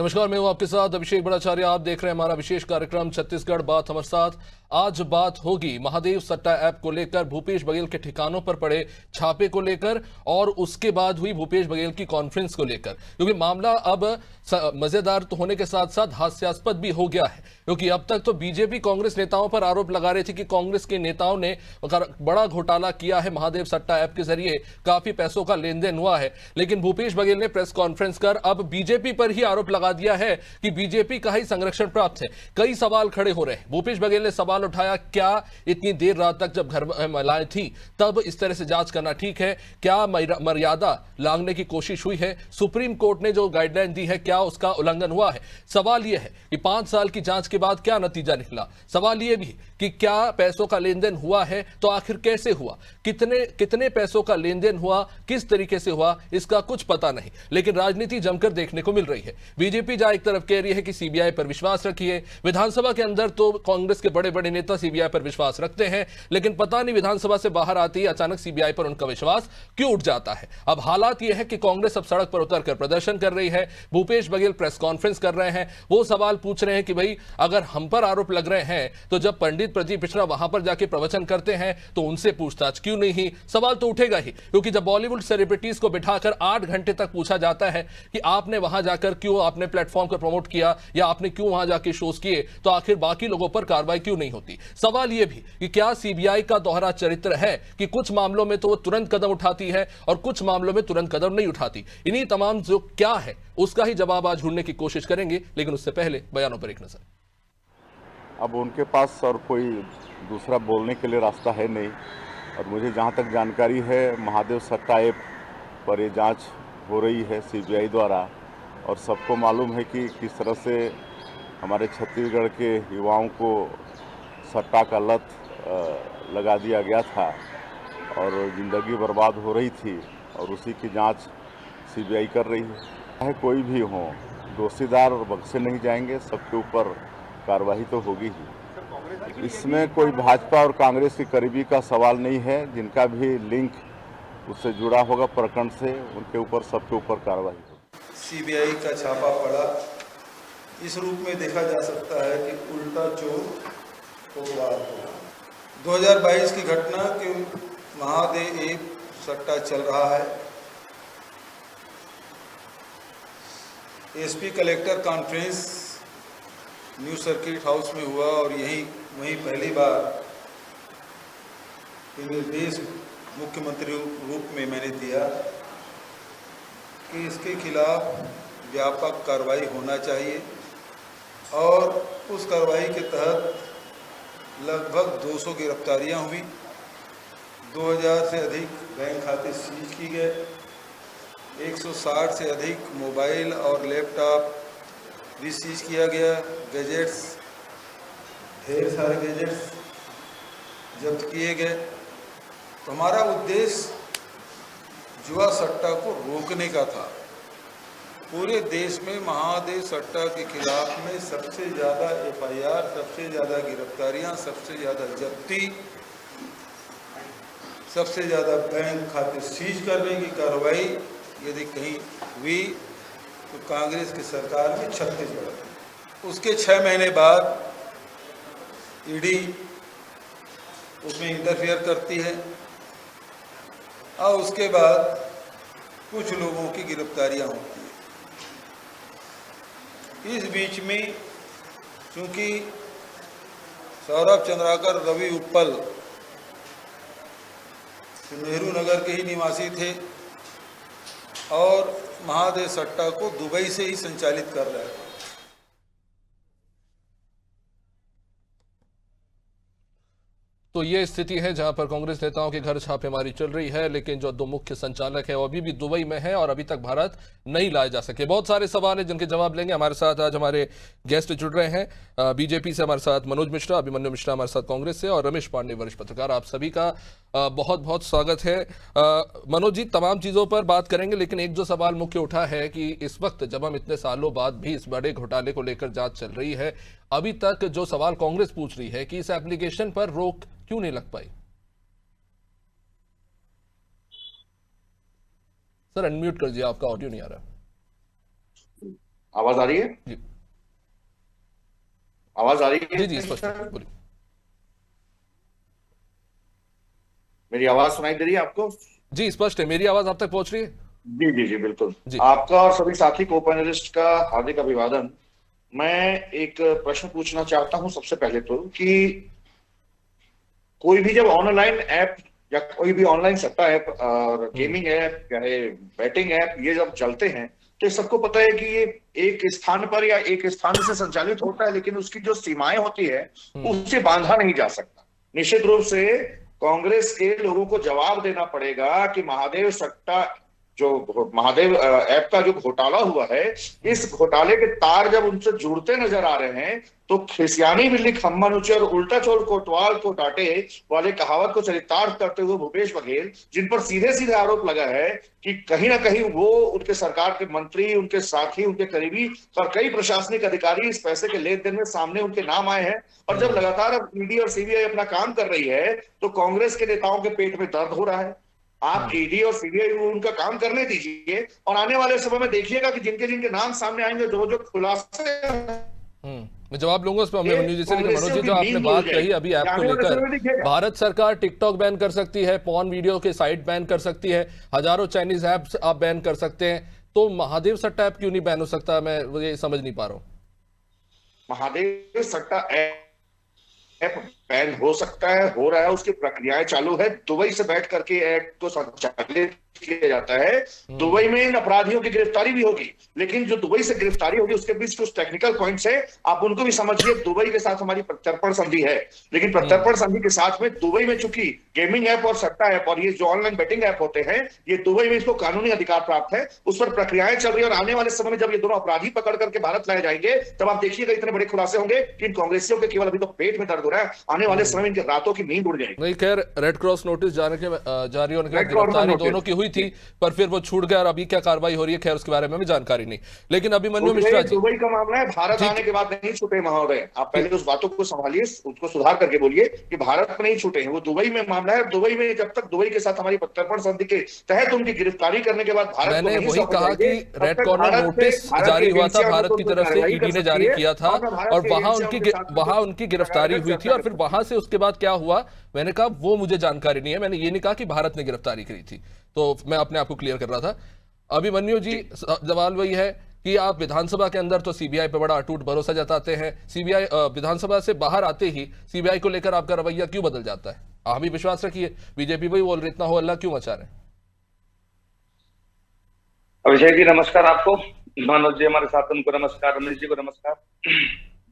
नमस्कार, मैं हूं आपके साथ अभिषेक बड़ाचार्य। आप देख रहे हैं हमारा विशेष कार्यक्रम छत्तीसगढ़ बात हमारे साथ। आज बात होगी महादेव सट्टा ऐप को लेकर, भूपेश बघेल के ठिकानों पर पड़े छापे को लेकर और उसके बाद हुई भूपेश बघेल की कॉन्फ्रेंस को लेकर, क्योंकि मामला अब मजेदार तो होने के साथ साथ हास्यास्पद भी हो गया है। क्योंकि अब तक तो बीजेपी कांग्रेस नेताओं पर आरोप लगा रही थी कि कांग्रेस के नेताओं ने बड़ा घोटाला किया है, महादेव सट्टा ऐप के जरिए काफी पैसों का लेन देन हुआ है। लेकिन भूपेश बघेल ने प्रेस कॉन्फ्रेंस कर अब बीजेपी पर ही आरोप लगा दिया है कि बीजेपी का ही संरक्षण प्राप्त है। कई सवाल खड़े हो रहे हैं। भूपेश बघेल ने सवाल उठाया, क्या इतनी देर रात तक जब घर में महिलाएं थी तब इस तरह से जांच करना ठीक है? क्या मर्यादा लांघने की कोशिश हुई है? सुप्रीम कोर्ट ने जो गाइडलाइन दी है, क्या उसका उल्लंघन हुआ है? सवाल यह है कि 5 साल की जांच के बाद क्या नतीजा निकला। सवाल यह भी कि क्या पैसों का लेन देन हुआ है तो आखिर कैसे हुआ, कितने पैसों का लेन देन हुआ, किस तरीके से हुआ, इसका कुछ पता नहीं। लेकिन राजनीति जमकर देखने को मिल रही है। बीजेपी जहां एक तरफ कह रही है कि सीबीआई पर विश्वास रखिए, विधानसभा के अंदर तो कांग्रेस के बड़े बड़े नेता सीबीआई पर विश्वास रखते हैं, लेकिन पता नहीं विधानसभा से बाहर आते ही अचानक सीबीआई पर उनका विश्वास क्यों उठ जाता है। अब हालात यह है कि कांग्रेस अब सड़क पर उतरकर प्रदर्शन कर रही है, भूपेश बघेल प्रेस कॉन्फ्रेंस कर रहे हैं, वो सवाल पूछ रहे हैं कि भाई अगर हम पर आरोप लग रहे हैं तो जब पंडित प्रदीप मिश्रा वहां पर जाके प्रवचन करते हैं तो उनसे पूछताछ क्यों नहीं? सवाल तो उठेगा ही, क्योंकि जब बॉलीवुड सेलिब्रिटीज को बिठाकर 8 घंटे तक पूछा जाता है कि आपने वहां जाकर क्यों आपने प्लेटफॉर्म को प्रमोट किया या आपने क्यों वहां जाके शोज किए, तो आखिर बाकी लोगों पर कार्रवाई क्यों नहीं होती? सवाल यह भी कि क्या सीबीआई का दोहरा चरित्र है कि कुछ मामलों में तो वो तुरंत कदम उठाती है और कुछ मामलों में तुरंत कदम नहीं उठाती। इन्हीं तमाम जो क्या है उसका ही जवाब आज ढूंढने की कोशिश करेंगे, लेकिन उससे पहले बयानों पर एक नजर। अब उनके पास और कोई दूसरा बोलने के लिए रास्ता है नहीं, और मुझे जहाँ तक जानकारी है महादेव सट्टा ऐप पर ये जांच हो रही है सीबीआई द्वारा, और सबको मालूम है कि किस तरह से हमारे छत्तीसगढ़ के युवाओं को सट्टा का लत लगा दिया गया था और ज़िंदगी बर्बाद हो रही थी, और उसी की जांच सीबीआई कर रही है। चाहे कोई भी हो, दोषीदार बख्शे नहीं जाएंगे, सबके ऊपर कार्रवाई तो होगी ही। इसमें कोई भाजपा और कांग्रेस की करीबी का सवाल नहीं है। जिनका भी लिंक उससे जुड़ा होगा प्रकरण से, उनके ऊपर सबके ऊपर कार्रवाई होगी। सीबीआई का छापा पड़ा, इस रूप में देखा जा सकता है कि उल्टा चोर कोतवाल हो। 2022 की घटना कि महादेव ऐप सट्टा चल रहा है। SP collector conference new circuit house में हुआ और वहीं पहली बार निर्देश मुख्यमंत्री रूप में मैंने दिया कि इसके खिलाफ व्यापक कार्रवाई होना चाहिए, और उस कार्रवाई के तहत लगभग 200 गिरफ्तारियां हुई, 2000 से अधिक बैंक खाते सीज की गए, 160 से अधिक मोबाइल और लैपटॉप भी सीज किया गया, गैजेट्स, ढेर सारे गैजेट्स जब्त किए गए। तो हमारा उद्देश्य जुआ सट्टा को रोकने का था। पूरे देश में महादेव सट्टा के खिलाफ में सबसे ज़्यादा एफआईआर, सबसे ज़्यादा गिरफ्तारियां, सबसे ज़्यादा जब्ती, सबसे ज़्यादा बैंक खाते सीज करने की कार्रवाई यदि कहीं हुई तो कांग्रेस की सरकार में छत्तीसगढ़। उसके 6 महीने बाद ईडी उसमें इंटरफेयर करती है, और उसके बाद कुछ लोगों की गिरफ्तारियां होती हैं। इस बीच में चूंकि सौरभ चंद्राकर, रवि उत्पल नेहरू नगर के ही निवासी थे और महादेव सट्टा को दुबई से ही संचालित कर रहे थे। तो ये स्थिति है जहां पर कांग्रेस नेताओं के घर छापेमारी चल रही है, लेकिन जो 2 मुख्य संचालक है वो अभी भी दुबई में है और अभी तक भारत नहीं लाए जा सके। बहुत सारे सवाल हैं जिनके जवाब लेंगे। हमारे साथ आज हमारे गेस्ट जुड़ रहे हैं। बीजेपी से हमारे साथ मनोज मिश्रा, अभिमन्यु मिश्रा हमारे साथ कांग्रेस से, और रमेश पांडे वरिष्ठ पत्रकार। आप सभी का बहुत बहुत स्वागत है। मनोज जी, तमाम चीजों पर बात करेंगे, लेकिन एक जो सवाल मुख्य उठा है कि इस वक्त जब हम इतने सालों बाद भी इस बड़े घोटाले को लेकर जांच चल रही है, अभी तक जो सवाल कांग्रेस पूछ रही है कि इस एप्लीकेशन पर रोक क्यों नहीं लग पाई? सर अनम्यूट कर दिया, आपका ऑडियो नहीं आ रहा। आवाज आ रही है? जी आवाज आ रही है? जी जी स्पष्ट है, बोलिए। मेरी आवाज सुनाई दे रही है आपको? जी स्पष्ट है, मेरी आवाज आप तक पहुंच रही है? जी जी जी बिल्कुल। जी आपका और सभी साथी को पैनलिस्ट का हार्दिक अभिवादन। मैं एक प्रश्न पूछना चाहता हूं सबसे पहले तो कि कोई भी जब ऑनलाइन ऐप या कोई भी ऑनलाइन सट्टा ऐप और गेमिंग ऐप चाहे बैटिंग ऐप ये जब चलते हैं तो ये सबको पता है कि ये एक स्थान पर या एक स्थान से संचालित होता है, लेकिन उसकी जो सीमाएं होती है उससे बांधा नहीं जा सकता। निश्चित रूप से कांग्रेस के लोगों को जवाब देना पड़ेगा कि महादेव सट्टा जो महादेव ऐप का जो घोटाला हुआ है, इस घोटाले के तार जब उनसे जुड़ते नजर आ रहे हैं तो खिसियानी बिल्ली खम्मा नुचे और उल्टा चोर कोतवाल को डांटे वाले कहावत को चरितार्थ करते हुए भूपेश बघेल, जिन पर सीधे सीधे आरोप लगा है कि कहीं ना कहीं वो उनके सरकार के मंत्री, उनके साथी, उनके करीबी और कई प्रशासनिक अधिकारी इस पैसे के लेन देन में सामने उनके नाम आए हैं। और जब लगातार अब ईडी और सीबीआई अपना काम कर रही है तो कांग्रेस के नेताओं के पेट में दर्द हो रहा है। आप ईडी और सीबीआई उनका काम करने दीजिए और आने वाले समय में देखिएगा कि जिनके जिनके नाम सामने आएंगे, जो जो खुलासे मैं जवाब लूंगा उस पर अभिमन्यु जी से, लेकिन मनोज जी जो आपने बात कही अभी ऐप को लेकर, भारत सरकार टिकटॉक बैन कर सकती है, पॉर्न वीडियो के साइट बैन कर सकती है, हजारों चाइनीज ऐप्स आप बैन कर सकते हैं, तो महादेव सट्टा ऐप क्यों नहीं बैन हो सकता? मैं ये समझ नहीं पा रहा हूँ। महादेव सट्टा ऐप बैन हो सकता है, हो रहा है, उसकी प्रक्रियाएं चालू है। दुबई से बैठ करके ऐप को संचालित किया जाता है। दुबई में इन अपराधियों की गिरफ्तारी भी होगी, लेकिन जो दुबई से गिरफ्तारी होगी उसके बीच कुछ टेक्निकल पॉइंट्स है, आप उनको भी समझिए। दुबई के साथ हमारी प्रत्यर्पण संधि है, लेकिन प्रत्यर्पण संधि के साथ में दुबई में चूंकि गेमिंग ऐप और सट्टा ऐप और ये जो ऑनलाइन बेटिंग ऐप होते हैं, ये दुबई में इसको कानूनी अधिकार प्राप्त है, उस पर प्रक्रियाएं चल रही है। और आने वाले समय में जब ये दोनों अपराधी पकड़ करके भारत लाए जाएंगे तब आप देखिएगा इतने बड़े खुलासे होंगे कि इन कांग्रेसियों के केवल अभी तो पेट में दर्द हो रहा है, आने वाले समय में इनके रातों की नींद उड़ जाएगी। नहीं, खैर रेड क्रॉस नोटिस जारी होने के बाद गिरफ्तारी दोनों की हुई थी, पर फिर वो छूट गया और अभी क्या कार्रवाई हो रही है, खैर उसके बारे में भी जानकारी नहीं। लेकिन अभिमन्यु मिश्रा जी, दुबई का मामला है, भारत आने के बाद नहीं छूटे महोदय, आप पहले उस बातों को संभालिए, उसको सुधार करके बोलिए कि भारत में नहीं छूटे हैं, वो दुबई में मामला है। दुबई में जब तक दुबई के साथ हमारी प्रत्यर्पण संधि के तहत उनकी गिरफ्तारी करने के बाद भारत मैंने वही कहा कि रेड कॉर्नर नोटिस जारी हुआ था भारत की तरफ से, ईडी ने जारी किया था और वहां उनकी गिरफ्तारी हुई थी, और फिर वहां से उसके बाद क्या हुआ मैंने कहा वो मुझे जानकारी नहीं है। मैंने ये नहीं कहा कि भारत ने गिरफ्तारी करी थी, तो मैं अपने आप को क्लियर कर रहा था। अभिमन्यु जी, सवाल वही है कि आप विधानसभा के अंदर तो सीबीआई पे बड़ा अटूट भरोसा जताते हैं, सीबीआई विधानसभा से बाहर आते ही सीबीआई को लेकर आपका रवैया क्यों बदल जाता है? आप भी विश्वास रखिए, बीजेपी वही बोल रही, इतना हो अल्लाह क्यों मचा रहे हैं? अभिषेक जी नमस्कार आपको, मनोज जी हमारे साथ, उनको नमस्कार, रमेश जी को नमस्कार।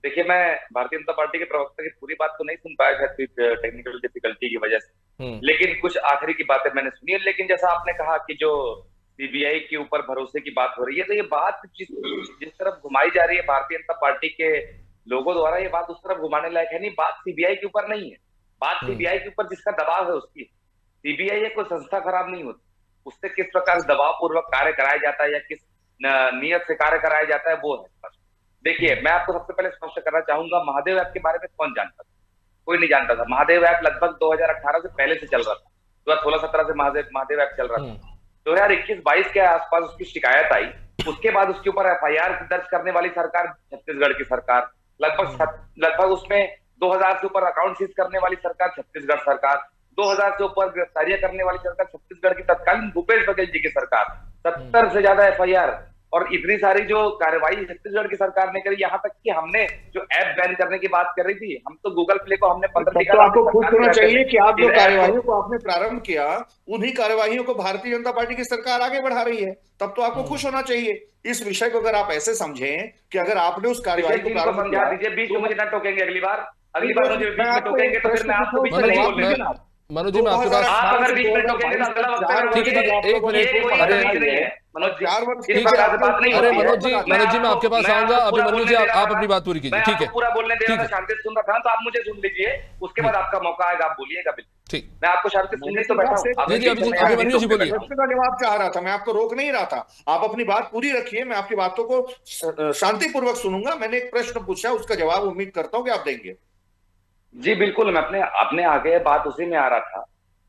देखिए, मैं भारतीय जनता पार्टी के प्रवक्ता की पूरी बात तो नहीं सुन पाया शायद टेक्निकल डिफिकल्टी की वजह से, लेकिन कुछ आखिरी की बातें मैंने सुनी है। लेकिन जैसा आपने कहा कि जो सीबीआई के ऊपर भरोसे की बात हो रही है, तो ये बात जिस तरफ घुमाई जा रही है भारतीय जनता पार्टी के लोगों द्वारा, ये बात उस तरफ घुमाने लायक है नहीं। बात सीबीआई के ऊपर नहीं है, बात सीबीआई के ऊपर जिसका दबाव है उसकी। सीबीआई एक कोई संस्था खराब नहीं होती, उससे किस प्रकार दबाव पूर्वक कार्य कराया जाता है या किस नियत से कार्य कराया जाता है वो है। देखिए, मैं आपको सबसे पहले स्पष्ट करना चाहूंगा, महादेव ऐप के बारे में कौन जानता था? कोई नहीं जानता था। महादेव ऐप लगभग 2018 से पहले से चल रहा था, 2016-17 से महादेव ऐप चल रहा था। 2021-22 के आसपास उसकी शिकायत आई, उसके बाद उसके ऊपर एफआईआर दर्ज करने वाली सरकार छत्तीसगढ़ की सरकार, लगभग उसमें 2000 से ऊपर अकाउंट सीज करने वाली सरकार छत्तीसगढ़ सरकार, 2000 से ऊपर गिरफ्तारियां करने वाली सरकार छत्तीसगढ़ की तत्कालीन भूपेश बघेल जी की सरकार, 70 से ज्यादा एफआईआर और इतनी सारी जो कार्रवाई छत्तीसगढ़ की सरकार ने करी। यहाँ तक कि हमने जो ऐप बैन करने की बात कर रही थी, हम तो गूगल प्ले को हमने 15 तो आपको खुश होना चाहिए कि आप जो कार्यवाहियों को आपने प्रारंभ किया, उन्हीं कार्यवाहियों को भारतीय जनता पार्टी की सरकार आगे बढ़ा रही है, तब तो आपको खुश होना चाहिए। इस विषय को अगर आप ऐसे समझें कि अगर आपने उस कार्यवाही को समझा दीजिए, बीच में मुझे ना टोकेंगे अगली बार मुझे बीच में टोकेंगे तो फिर मैं आपको बीच में नहीं बोलने देना। मनोज जी, मैं आपके पास आप अगर बीच में टोकेंगे तो अगला वक्त ठीक है, एक मिनट, अरे मनोज जी मैं आपके पास आऊंगा। अभिमन्यु जी आप अपनी बात पूरी कीजिए, ठीक है? पूरा बोलने दे रहा था, शांति से सुन रहा था, तो आप मुझे सुन लीजिए, उसके बाद आपका मौका आएगा, आप बोलिएगा। बिल्कुल ठीक, मैं आपको शांति से सुनने तो बैठा हूं। जी अभिमन्यु जी बोलिए। का जवाब चाह रहा था, मैं आपको रोक नहीं रहा था, आप अपनी बात पूरी रखिए, मैं आपकी बातों को शांतिपूर्वक सुनूंगा। मैंने एक प्रश्न पूछा, उसका जवाब उम्मीद करता हूँ कि आप देंगे। जी बिल्कुल, मैं अपने आगे बात उसी में आ रहा था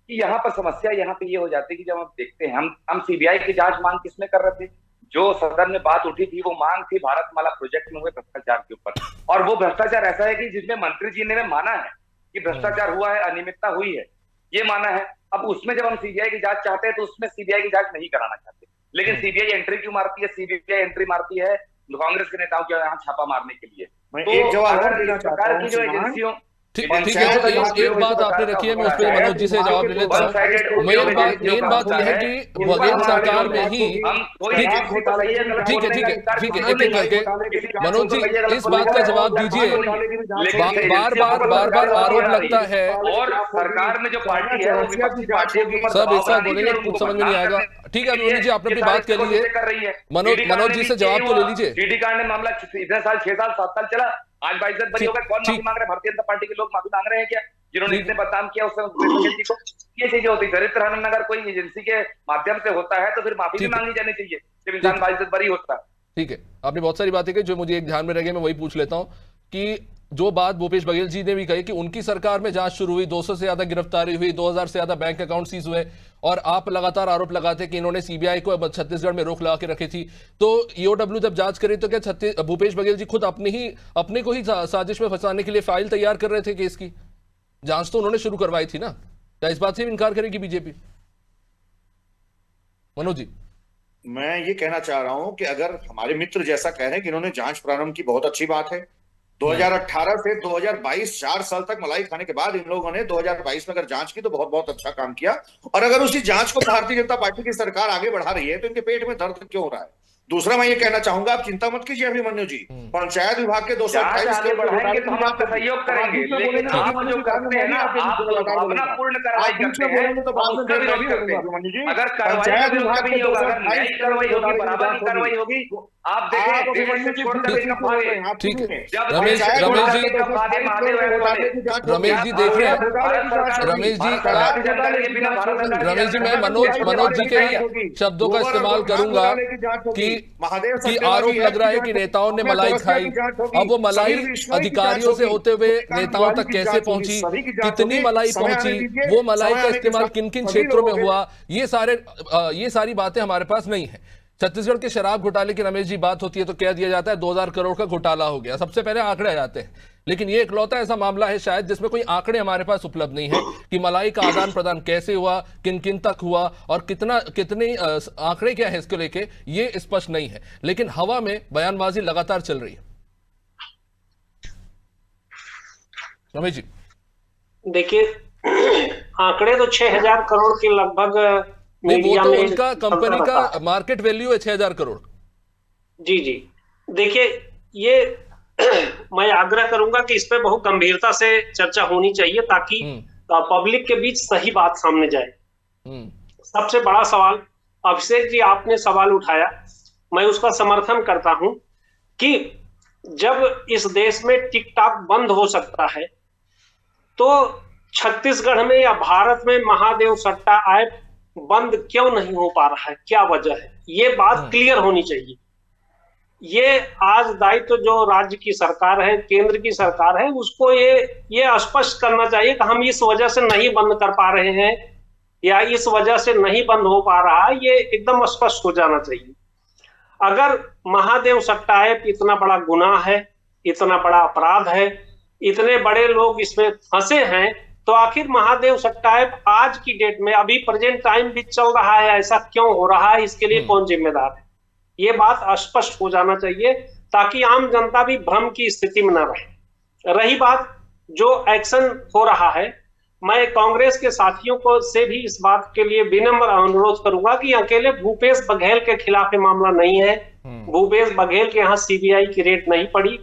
कि यहाँ पर समस्या यहाँ पे ये हो जाती है कि जब हम देखते हैं, हम सीबीआई की जांच मांग किसमें कर रहे थे? जो सदन में बात उठी थी वो मांग थी भारतमाला प्रोजेक्ट में हुए भ्रष्टाचार के ऊपर। और वो भ्रष्टाचार ऐसा है कि जिसमें मंत्री जी ने माना है कि भ्रष्टाचार हुआ है, अनियमितता हुई है, ये माना है। अब उसमें जब हम सीबीआई की जांच चाहते हैं तो उसमें सीबीआई की जांच नहीं कराना चाहते, लेकिन सीबीआई एंट्री क्यों मारती है? सीबीआई एंट्री मारती है कांग्रेस के नेताओं के यहाँ छापा मारने के लिए। तो एक जवाब और देना चाहता सरकार हूं की जो एजेंसियों ठीक है, एक बात आपने रखी है, मैं उस पर मनोज जी से जवाब ले लेता हूँ। मेन बात यह है कि बघेल सरकार में ही ठीक है एक एक करके मनोज जी इस बात का जवाब दीजिए। बार आरोप लगता है और सरकार में जो पार्टी है वो विपक्षी पार्टियों के ऊपर सब एक साथ बोलेंगे कुछ समझ में नहीं आएगा। ठीक है मनोज जी आपने अपनी बात कर ली है, मनोज जी से जवाब तो ले लीजिए। ईडी कांड में मामला इतने साल 6 साल 7 साल चला, आज बाइज्जत बरी हो गए। कौन माफी मांग रहे हैं? भारतीय जनता पार्टी के लोग माफी मांग रहे हैं क्या, जिन्होंने इतने बदनाम किया उससे को? ये चीजें होती है। चरित्र हनन अगर कोई एजेंसी के माध्यम से होता है तो फिर माफी भी मांगनी जानी चाहिए जब इंसान बाइज्जत बरी होता है। ठीक है, आपने बहुत सारी बातें की, जो मुझे एक ध्यान में रह गई, मैं वही पूछ लेता हूं कि जो बात भूपेश बघेल जी ने भी कही कि उनकी सरकार में जांच शुरू हुई, 200 से ज्यादा गिरफ्तारी हुई, 2000 से ज्यादा बैंक अकाउंट सीज हुए, और आप लगातार आरोप लगाते कि इन्होंने सीबीआई को छत्तीसगढ़ में रोक लगा के रखी थी। तो ईओडब्ल्यू जब जांच करी तो क्या भूपेश बघेल जी खुद अपने को ही साजिश में फंसाने के लिए फाइल तैयार कर रहे थे केस की? जांच तो उन्होंने शुरू करवाई थी ना, क्या इस बात से भी इनकार करेगी बीजेपी? मनोज जी, मैं ये कहना चाह रहा हूं कि अगर हमारे मित्र जैसा कह रहे हैं कि इन्होंने जांच प्रारंभ की, बहुत अच्छी बात है। 2018 से 2022 4 साल तक मलाई खाने के बाद इन लोगों ने 2022 में अगर जांच की तो बहुत बहुत अच्छा काम किया। और अगर उसी जांच को भारतीय जनता पार्टी की सरकार आगे बढ़ा रही है तो इनके पेट में दर्द क्यों हो रहा है? दूसरा मैं ये कहना चाहूंगा, आप चिंता मत कीजिए अभिमन्यु जी, पंचायत विभाग के 228 आगे बढ़ाएंगे तो हम आपका सहयोग करेंगे, लेकिन आप जो करते हैं ना, आप भावनापूर्ण कार्रवाई करते हैं तो उसका विरोध करते हैं। अगर पंचायत विभाग की होगा, अगर न्यायिक कार्रवाई होगी, बराबर की कार्रवाई होगी, आप देखें देश से छोड़कर इसका भागे। ठीक है, जब रमेश जी देख रहे हैं, रमेश जी मैं मनोज जी के ही शब्दों का इस्तेमाल करूंगा कि आरोप लग रहा है कि नेताओं ने मलाई खाई। अब वो मलाई अधिकारियों से होते हुए नेताओं तक कैसे पहुंची, कितनी मलाई पहुंची, वो मलाई का इस्तेमाल किन किन क्षेत्रों में हुआ, ये सारी बातें हमारे पास नहीं है। छत्तीसगढ़ के शराब घोटाले की रमेश जी बात होती है तो कह दिया जाता है 2000 करोड़ का घोटाला हो गया, सबसे पहले आंकड़े आ जाते हैं। लेकिन ये इकलौता ऐसा मामला है शायद जिसमें कोई आंकड़े हमारे पास उपलब्ध नहीं है कि मलाई का आदान प्रदान कैसे हुआ, किन किन तक हुआ, और कितने आंकड़े क्या है इसको लेके ये स्पष्ट नहीं है। लेकिन हवा में बयानबाजी लगातार चल रही है। रमेश जी देखिए, आंकड़े तो 6000 करोड़ के लगभग, नहीं वो तो उनका कंपनी का मार्केट वैल्यू है 6000 करोड़। जी देखिए, ये मैं आग्रह करूंगा कि इस पे बहुत गंभीरता से चर्चा होनी चाहिए ताकि पब्लिक के बीच सही बात सामने जाए। सबसे बड़ा सवाल अभिषेक जी आपने सवाल उठाया, मैं उसका समर्थन करता हूं कि जब इस देश में टिकटॉक बंद हो सकता है तो छत्तीसगढ़ में या भारत में महादेव सट्टा ऐप बंद क्यों नहीं हो पा रहा है, क्या वजह है? ये बात क्लियर होनी चाहिए। ये आज दायित्व जो राज्य की सरकार है, केंद्र की सरकार है, उसको ये स्पष्ट करना चाहिए कि हम इस वजह से नहीं बंद कर पा रहे हैं या इस वजह से नहीं बंद हो पा रहा है, ये एकदम स्पष्ट हो जाना चाहिए। अगर महादेव सट्टा ऐप इतना बड़ा गुनाह है, इतना बड़ा अपराध है, इतने बड़े लोग इसमें फंसे हैं, तो आखिर महादेव सट्टा ऐप आज की डेट में, अभी प्रेजेंट टाइम भी चल रहा है, ऐसा क्यों हो रहा है, इसके लिए कौन जिम्मेदार है? ये बात स्पष्ट हो जाना चाहिए ताकि आम जनता भी भ्रम की स्थिति में न रहे। रही बात जो एक्शन हो रहा है, मैं कांग्रेस के साथियों को से भी इस बात के लिए विनम्र अनुरोध करूंगा कि अकेले भूपेश बघेल के खिलाफ ये मामला नहीं है। भूपेश बघेल के यहाँ सीबीआई की रेड नहीं पड़ी,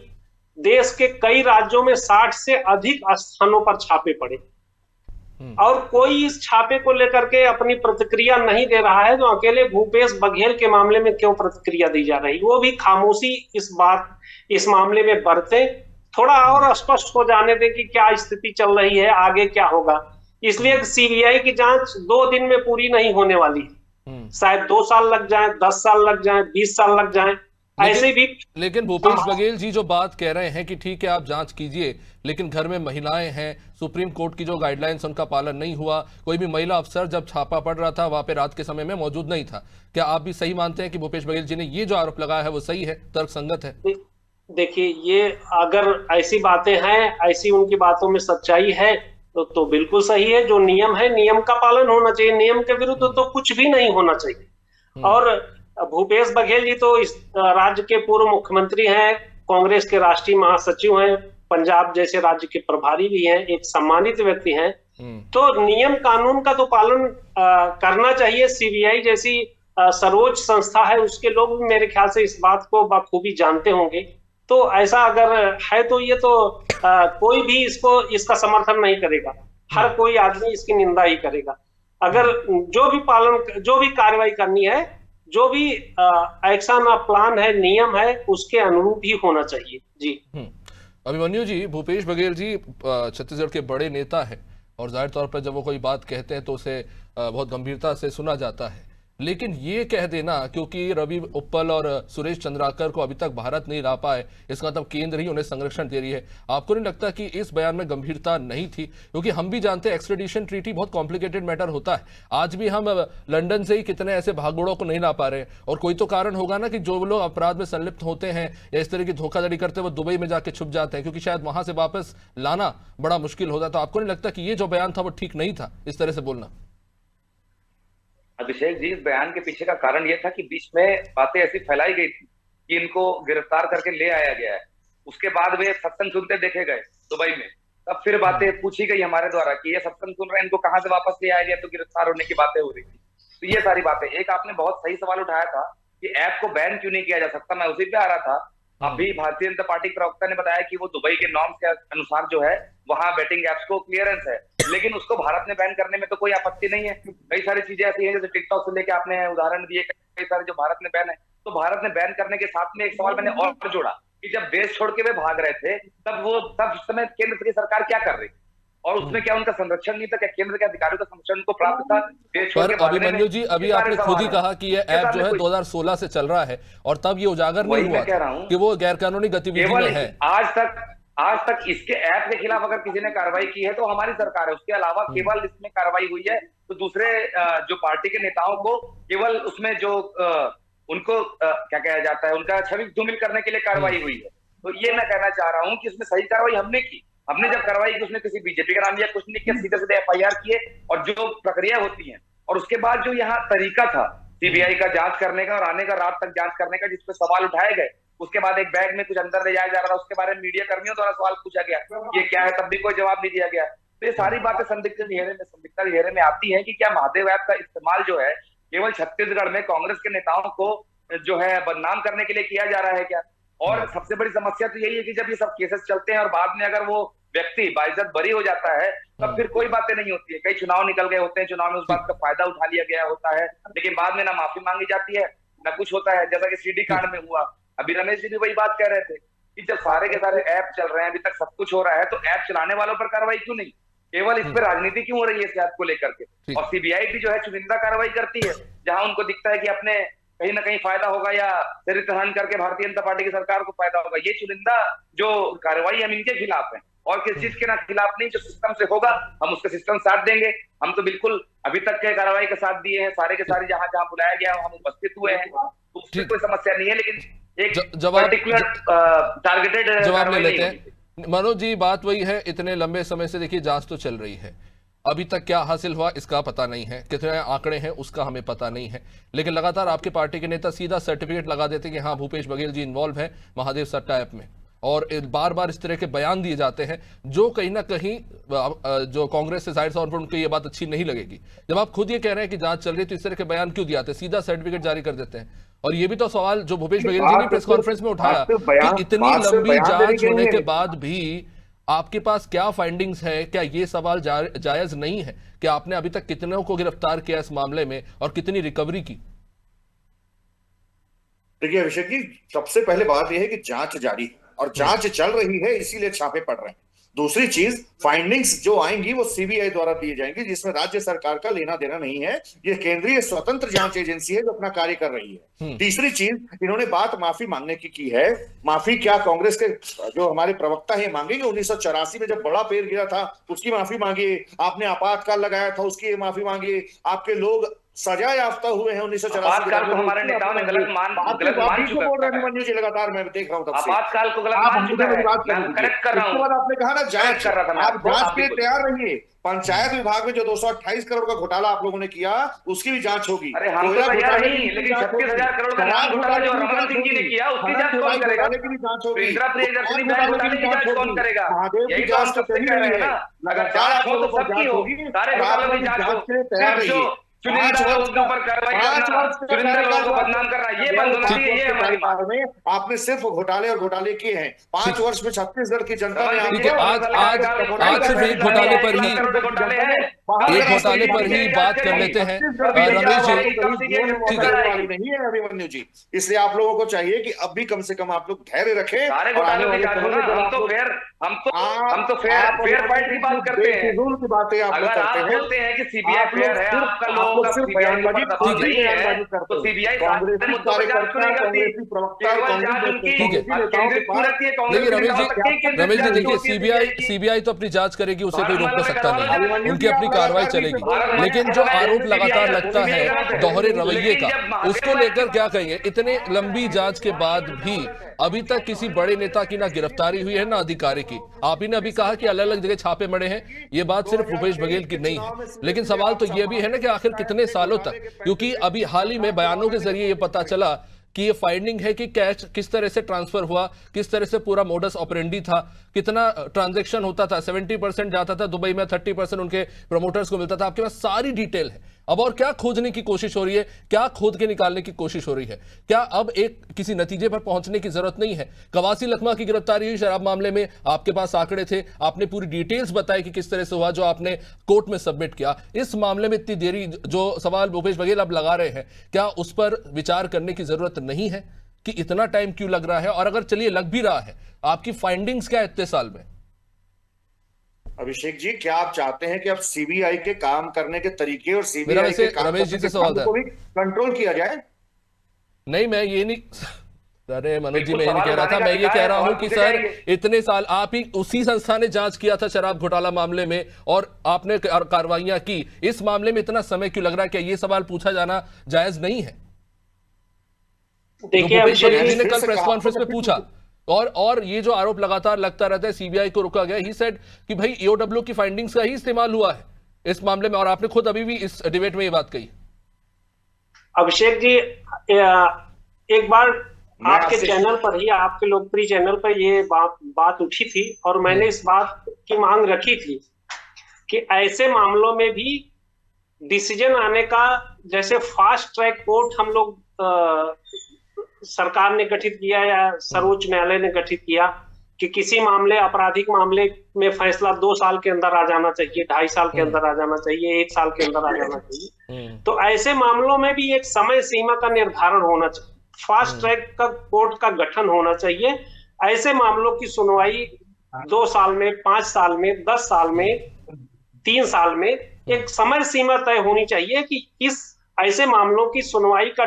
देश के कई राज्यों में 60 से अधिक स्थानों पर छापे पड़े और कोई इस छापे को लेकर के अपनी प्रतिक्रिया नहीं दे रहा है। तो अकेले भूपेश बघेल के मामले में क्यों प्रतिक्रिया दी जा रही? वो भी खामोशी इस मामले में बरते, थोड़ा और स्पष्ट हो जाने दे कि क्या स्थिति चल रही है, आगे क्या होगा। इसलिए सीबीआई की जांच 2 दिन में पूरी नहीं होने वाली है, शायद 2 साल लग जाए, 10 साल लग जाए, 20 साल लग जाए, ऐसे भी। लेकिन भूपेश बघेल जी जो बात कह रहे हैं कि ठीक है आप जांच कीजिए, लेकिन घर में महिलाएं हैं, सुप्रीम कोर्ट की जो गाइडलाइंस उनका पालन नहीं हुआ, कोई भी महिला अफसर जब छापा पड़ रहा था वहां पे रात के समय में मौजूद नहीं था। क्या आप भी सही मानते हैं कि भूपेश बघेल जी ने ये जो आरोप लगाया है वो सही है, तर्कसंगत है? देखिए, ये अगर ऐसी बातें हैं, ऐसी उनकी बातों में सच्चाई है तो बिल्कुल सही है। जो नियम है, नियम का पालन होना चाहिए, नियम के विरुद्ध तो कुछ भी नहीं होना चाहिए। और भूपेश बघेल जी तो इस राज्य के पूर्व मुख्यमंत्री हैं, कांग्रेस के राष्ट्रीय महासचिव हैं, पंजाब जैसे राज्य के प्रभारी भी हैं, एक सम्मानित व्यक्ति हैं। तो नियम कानून का तो पालन करना चाहिए। सीबीआई जैसी सर्वोच्च संस्था है, उसके लोग भी मेरे ख्याल से इस बात को बखूबी जानते होंगे। तो ऐसा अगर है तो ये तो कोई भी इसका समर्थन नहीं करेगा, हर कोई आदमी इसकी निंदा ही करेगा। अगर जो भी कार्रवाई करनी है, जो भी एक्शन प्लान है, नियम है, उसके अनुरूप ही होना चाहिए। जी अभिमन्यु जी, भूपेश बघेल जी छत्तीसगढ़ के बड़े नेता है और जाहिर तौर पर जब वो कोई बात कहते हैं तो उसे बहुत गंभीरता से सुना जाता है, लेकिन ये कह देना क्योंकि रवि उप्पल और सुरेश चंद्राकर को अभी तक भारत नहीं ला पाए, इसका मतलब केंद्र ही उन्हें संरक्षण दे रही है, आपको नहीं लगता कि इस बयान में गंभीरता नहीं थी? क्योंकि हम भी जानते हैं एक्सट्रेडिशन ट्रीटी बहुत कॉम्प्लिकेटेड मैटर होता है। आज भी हम लंदन से ही कितने ऐसे भागदौड़ों को नहीं ला पा रहे हैं, और कोई तो कारण होगा ना कि जो लोग अपराध में संलिप्त होते हैं या इस तरह की धोखाधड़ी करते हैं वो दुबई में जाके छुप जाते हैं, क्योंकि शायद वहां से वापस लाना बड़ा मुश्किल होता है। तो आपको नहीं लगता कि ये जो बयान था वो ठीक नहीं था, इस तरह से बोलना? अभिषेक जी, इस बयान के पीछे का कारण यह था कि बीच में बातें ऐसी फैलाई गई थी कि इनको गिरफ्तार करके ले आया गया है, उसके बाद वे सत्संग सुनते देखे गए दुबई में, तब फिर बातें पूछी गई हमारे द्वारा कि ये सत्संग सुन रहे हैं, इनको कहां से वापस ले आया गया, तो गिरफ्तार होने की बातें हो रही थी। तो ये सारी बातें, एक आपने बहुत सही सवाल उठाया था कि ऐप को बैन क्यों नहीं किया जा सकता, मैं उसी पे आ रहा था। अभी भारतीय जनता पार्टी प्रवक्ता ने बताया कि वो दुबई के नॉर्म्स के अनुसार जो है वहां बैटिंग एप्स को क्लियरेंस है, लेकिन उसको भारत में बैन करने में तो कोई आपत्ति नहीं है। कई सारी चीजें ऐसी हैं, जैसे टिकटॉक से लेके आपने उदाहरण दिए, कई सारे जो भारत में बैन है। तो भारत में बैन करने के साथ में एक सवाल मैंने और जोड़ा कि जब देश छोड़ के वे भाग रहे थे तब उस समय केंद्र की सरकार क्या कर रही, और उसमें क्या उनका संरक्षण नहीं था? क्या केंद्र के अधिकारियों का संरक्षण को प्राप्त था? पर अभिमन्यु जी, अभी आपने खुद ही कहा कि यह ऐप जो है 2016 से चल रहा है और तब ये उजागर नहीं हुआ कि वो गैरकानूनी गतिविधि में है। आज तक इसके ऐप के खिलाफ अगर किसी ने कार्रवाई की है तो हमारी सरकार है, उसके अलावा केवल इसमें कार्रवाई हुई है तो दूसरे जो पार्टी के नेताओं को केवल उसमें जो उनको क्या कहा जाता है, उनका छवि धूमिल करने के लिए कार्रवाई हुई है। तो ये मैं कहना चाह रहा हूं कि उसमें सही कार्रवाई हमने की। हमने जब कार्रवाई की उसने किसी बीजेपी का नाम लिया, कुछ नहीं किया, सीधे सीधे एफआईआर किए, और जो प्रक्रिया होती है और उसके बाद जो यहाँ तरीका था सीबीआई का जांच करने का और आने का, रात तक जांच करने का, जिसपे सवाल उठाए गए, उसके बाद एक बैग में कुछ अंदर ले जाया जा रहा था, उसके बारे में मीडिया कर्मियों द्वारा सवाल पूछा गया ये क्या है, तब भी कोई जवाब नहीं दिया गया। तो ये सारी बातें संदिग्धता घेरे में आती है कि क्या महादेव ऐप का इस्तेमाल जो है केवल छत्तीसगढ़ में कांग्रेस के नेताओं को जो है बदनाम करने के लिए किया जा रहा है क्या? और सबसे बड़ी समस्या तो यही है कि जब ये सब केसेस चलते हैं और बाद में अगर वो व्यक्ति बाइज्जत बरी हो जाता है तब फिर कोई बातें नहीं होती है। कई चुनाव निकल गए होते हैं, चुनाव में उस बात का फायदा उठा लिया गया होता है, लेकिन बाद में ना माफी मांगी जाती है ना कुछ होता है, जैसा कि सीडी कांड में हुआ। अभी रमेश जी भी वही बात कह रहे थे कि जब सारे के सारे ऐप चल रहे हैं, अभी तक सब कुछ हो रहा है, तो ऐप चलाने वालों पर कार्रवाई क्यों नहीं? केवल इस पर राजनीति क्यों हो रही है इस ऐप को लेकर के? और सीबीआई भी जो है चुनिंदा कार्रवाई करती है जहां उनको दिखता है कि अपने कहीं ना कहीं फायदा होगा या चरित्र हनन करके भारतीय जनता पार्टी की सरकार को फायदा होगा। ये चुनिंदा जो कार्रवाई हम इनके खिलाफ है और किस चीज के ना खिलाफ नहीं, जो सिस्टम से होगा हम उसके सिस्टम साथ देंगे। हम तो बिल्कुल अभी तक के कार्रवाई का साथ दिए हैं, सारे के सारे जहां जहां बुलाया गया हम उपस्थित हुए हैं, तो उसमें कोई समस्या नहीं है, लेकिन एक पर्टिकुलर टारगेटेड जवाब ले लेते हैं। मनोज जी, बात वही है, इतने लंबे समय से देखिए जांच तो चल रही है, अभी तक क्या हासिल हुआ इसका पता नहीं है, कितने आंकड़े हैं उसका हमें पता नहीं है, लेकिन लगातार आपके पार्टी के नेता सीधा सर्टिफिकेट लगा देते हैं कि हाँ भूपेश बघेल जी इन्वॉल्व है महादेव सट्टा ऐप में, और बार बार इस तरह के बयान दिए जाते हैं जो कहीं ना कहीं जो कांग्रेस से जाहिर तौर पर उनको ये बात अच्छी नहीं लगेगी। जब आप खुद ये कह रहे हैं कि जांच चल रही है तो इस तरह के बयान क्यों दिए जाते हैं, सीधा सर्टिफिकेट जारी कर देते हैं? और ये भी तो सवाल जो भूपेश बघेल जी ने प्रेस कॉन्फ्रेंस में उठाया कि इतनी लंबी जांच होने के बाद भी आपके पास क्या फाइंडिंग्स है, क्या ये सवाल जायज नहीं है कि आपने अभी तक कितनों को गिरफ्तार किया इस मामले में और कितनी रिकवरी की? देखिए अभिषेक जी, सबसे पहले बात यह है कि जांच जारी है और जांच चल रही है, इसीलिए छापे पड़ रहे हैं। दूसरी चीज, फाइंडिंग्स जो आएंगी वो सीबीआई द्वारा दिए जाएंगे, जिसमें राज्य सरकार का लेना देना नहीं है। ये केंद्रीय स्वतंत्र जांच एजेंसी है जो अपना कार्य कर रही है। तीसरी चीज, इन्होंने बात माफी मांगने की है। माफी क्या कांग्रेस के जो हमारे प्रवक्ता है मांगेंगे? 1984 में जब बड़ा पेड़ गिरा था उसकी माफी मांगिए, आपने आपातकाल लगाया था उसकी माफी मांगिए, आपके लोग सजा याफ्ता हुए हैं 1984। आपातकाल को हमारे नेताओं ने गलत मान चुका है। अभिमन्यु जी लगातार मैं देख रहा हूं तब से आपातकाल को गलत मान चुका है। मैं करेक्ट कर रहा हूं। उसके बाद आपने कहा ना जांच कर रहा था, आप जांच के लिए तैयार रहिए। पंचायत विभाग में जो 228 करोड़ का घोटाला आप लोगों ने किया उसकी भी जांच होगी। अरे हम तो तैयार नहीं, लेकिन 36,000 करोड़ का नाम घोटाला जो रमन सिंह जी ने किया उसकी जांच कौन करेगा? इंदिरा प्रियदर्शनी बैंक घोटाले की जांच कौन करेगा? यही तो हम सबसे कह रहे हैं ना, अगर जांच हो तो सबकी हो, सारे घोटालों की जांच हो। चुनिंदा लोगों के ऊपर कार्रवाई करना, चुनिंदा लोगों को बदनाम करना, ये बंद होना चाहिए। ये हमारी बात में आपने सिर्फ घोटाले और घोटाले किए हैं। 5 वर्ष में छत्तीसगढ़ की जनता ने ठीक है, आज सिर्फ एक घोटाले पर ही बात कर लेते हैं रमेश जी। ठीक है नहीं है अभिमन्यु जी, इसलिए आप लोगों को चाहिए कि अब भी कम से कम आप लोग धैर्य रखें। सारे घोटालों की जांच होना, हम तो फेयर फाइट की बात करते हैं। की बातें आप अगर आप बोलते हैं कि सीबीआई फेयर है, आपका लोगों का सीबीआई पर दबाव नहीं है, तो सीबीआई कांग्रेसी कार्यकर्ता, कांग्रेसी प्रवक्ता, देखिए रमेश जी देखिए, सीबीआई तो अपनी जांच करेगी, उसे कोई रोक सकता नहीं, उनकी अपनी कार्रवाई चलेगी। लेकिन जो आरोप लगातार लगता है दोहरे रवैये का, उसको लेकर क्या कहेंगे? इतने लंबी जांच के बाद भी अभी तक किसी बड़े नेता की ना गिरफ्तारी हुई है ना अधिकारी की। आप ही ने अभी कहा कि अलग अलग जगह छापे मरे हैं, ये बात सिर्फ भूपेश बघेल की नहीं है, लेकिन सवाल तो ये भी है ना कि आखिर कितने सालों तक, क्योंकि अभी हाल ही में बयानों के जरिए ये पता चला कि ये फाइंडिंग है कि कैश किस तरह से ट्रांसफर हुआ, किस तरह से पूरा मोडस ऑपरेंडी था, कितना ट्रांजैक्शन होता था, 70% जाता था दुबई में, 30% उनके प्रमोटर्स को मिलता था। आपके पास सारी डिटेल है। अब और क्या खोजने की कोशिश हो रही है, क्या खोद के निकालने की कोशिश हो रही है? क्या अब एक किसी नतीजे पर पहुंचने की जरूरत नहीं है? कवासी लखमा की गिरफ्तारी हुई शराब मामले में, आपके पास आंकड़े थे, आपने पूरी डिटेल्स बताई कि किस तरह से हुआ, जो आपने कोर्ट में सबमिट किया। इस मामले में इतनी देरी, जो सवाल भूपेश बघेल अब लगा रहे हैं, क्या उस पर विचार करने की जरूरत नहीं है कि इतना टाइम क्यों लग रहा है? और अगर चलिए लग भी रहा है, आपकी फाइंडिंग्स क्या है इतने साल में? अभिषेक जी, क्या आप चाहते हैं कि अब सीबीआई के काम करने के तरीके और सीबीआई के काम रमेश जी से सवाल था, को भी कंट्रोल किया जाए? नहीं, मैं ये नहीं, अरे मनोज जी मैं ये नहीं कह रहा था, मैं ये कह रहा हूं कि सर इतने साल आप ही उसी संस्था ने जांच किया था शराब घोटाला मामले में और आपने कार्रवाइयां की, इस मामले में इतना समय क्यों लग रहा है? क्या ये सवाल पूछा जाना जायज नहीं है? देखिए भूपेश बघेल जी ने कल प्रेस कॉन्फ्रेंस में पूछा, और ये जो आरोप लगातार लगता रहता है सीबीआई को रुका गया, ही सेड कि भाई ईओडब्ल्यू की फाइंडिंग्स का ही इस्तेमाल हुआ है इस मामले में, और आपने खुद अभी भी इस डिबेट में ये बात कही। अभिषेक जी, एक बार आपके चैनल पर ही, आपके लोकप्रिय चैनल पर ये बात उठी थी और मैंने इस बात की मांग रखी थी कि ऐसे मामलों में भी डिसीजन आने का, जैसे फास्ट ट्रैक कोर्ट हम लोग सरकार ने गठित किया या सर्वोच्च न्यायालय ने गठित किया कि किसी मामले, आपराधिक मामले में फैसला 2 साल के अंदर आ जाना चाहिए, 2.5 साल के अंदर आ जाना चाहिए, 1 साल के अंदर आ जाना चाहिए, तो ऐसे मामलों में भी एक समय सीमा का निर्धारण होना चाहिए, फास्ट ट्रैक का कोर्ट का गठन होना चाहिए। ऐसे मामलों की सुनवाई 2 साल में, 5 साल में, 10 साल में, 3 साल में एक समय सीमा तय होनी चाहिए कि इस ऐसे मामलों की सुनवाई का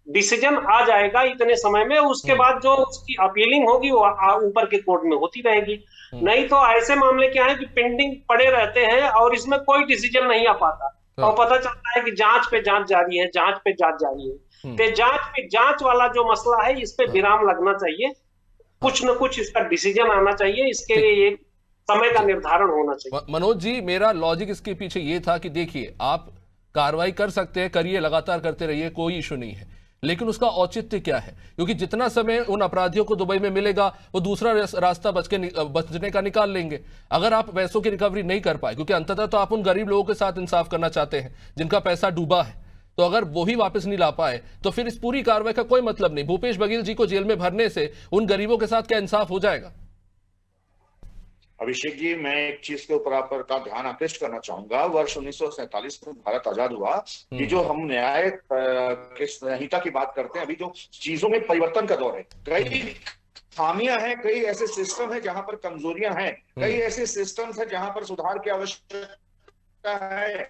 डिसीजन आ जाएगा इतने समय में, उसके बाद जो उसकी अपीलिंग होगी वो ऊपर के कोर्ट में होती रहेगी। नहीं तो ऐसे मामले क्या है कि पेंडिंग पड़े रहते हैं और इसमें कोई डिसीजन नहीं आ पाता और पता चलता है कि जांच पे जांच जारी है, जांच पे जांच जारी है। तो जांच पे जांच वाला जो मसला है, इस पे विराम लगना चाहिए, कुछ न कुछ इसका डिसीजन आना चाहिए, इसके लिए एक समय का निर्धारण होना चाहिए। मनोज जी, मेरा लॉजिक इसके पीछे ये था कि देखिए, आप कार्रवाई कर सकते हैं, करिए, लगातार करते रहिए, कोई इशू नहीं है, लेकिन उसका औचित्य क्या है? क्योंकि जितना समय उन अपराधियों को दुबई में मिलेगा, वो दूसरा रास्ता बचने का निकाल लेंगे। अगर आप पैसों की रिकवरी नहीं कर पाए, क्योंकि अंततः तो आप उन गरीब लोगों के साथ इंसाफ करना चाहते हैं जिनका पैसा डूबा है, तो अगर वो ही वापस नहीं ला पाए तो फिर इस पूरी कार्रवाई का कोई मतलब नहीं। भूपेश बघेल जी को जेल में भरने से उन गरीबों के साथ क्या इंसाफ हो जाएगा? अभिषेक जी, मैं एक चीज के ऊपर आप का ध्यान आकृष्ट करना चाहूंगा। वर्ष 1947 में भारत आजाद हुआ, ये जो हम न्याय की संहिता की बात करते हैं, अभी जो चीजों में परिवर्तन का दौर है, कई खामियां हैं, कई ऐसे सिस्टम है जहां पर कमजोरियां हैं, कई ऐसे सिस्टम्स है जहां पर सुधार की आवश्यकता है,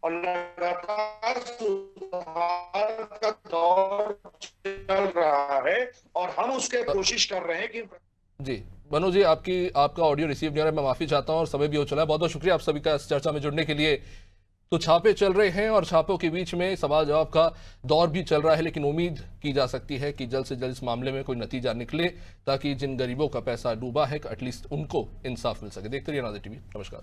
और लगातार सुधार का दौर चल रहा है और हम उसके कोशिश कर रहे हैं कि जी मनोज जी, आपका ऑडियो रिसीव नहीं हो रहा है, मैं माफी चाहता हूं और समय भी हो चला है। बहुत बहुत शुक्रिया आप सभी का इस चर्चा में जुड़ने के लिए। तो छापे चल रहे हैं और छापों के बीच में सवाल जवाब का दौर भी चल रहा है, लेकिन उम्मीद की जा सकती है कि जल्द से जल्द इस मामले में कोई नतीजा निकले ताकि जिन गरीबों का पैसा डूबा है एटलीस्ट उनको इंसाफ मिल सके। देखते रहिए नाज़िर टीवी। नमस्कार।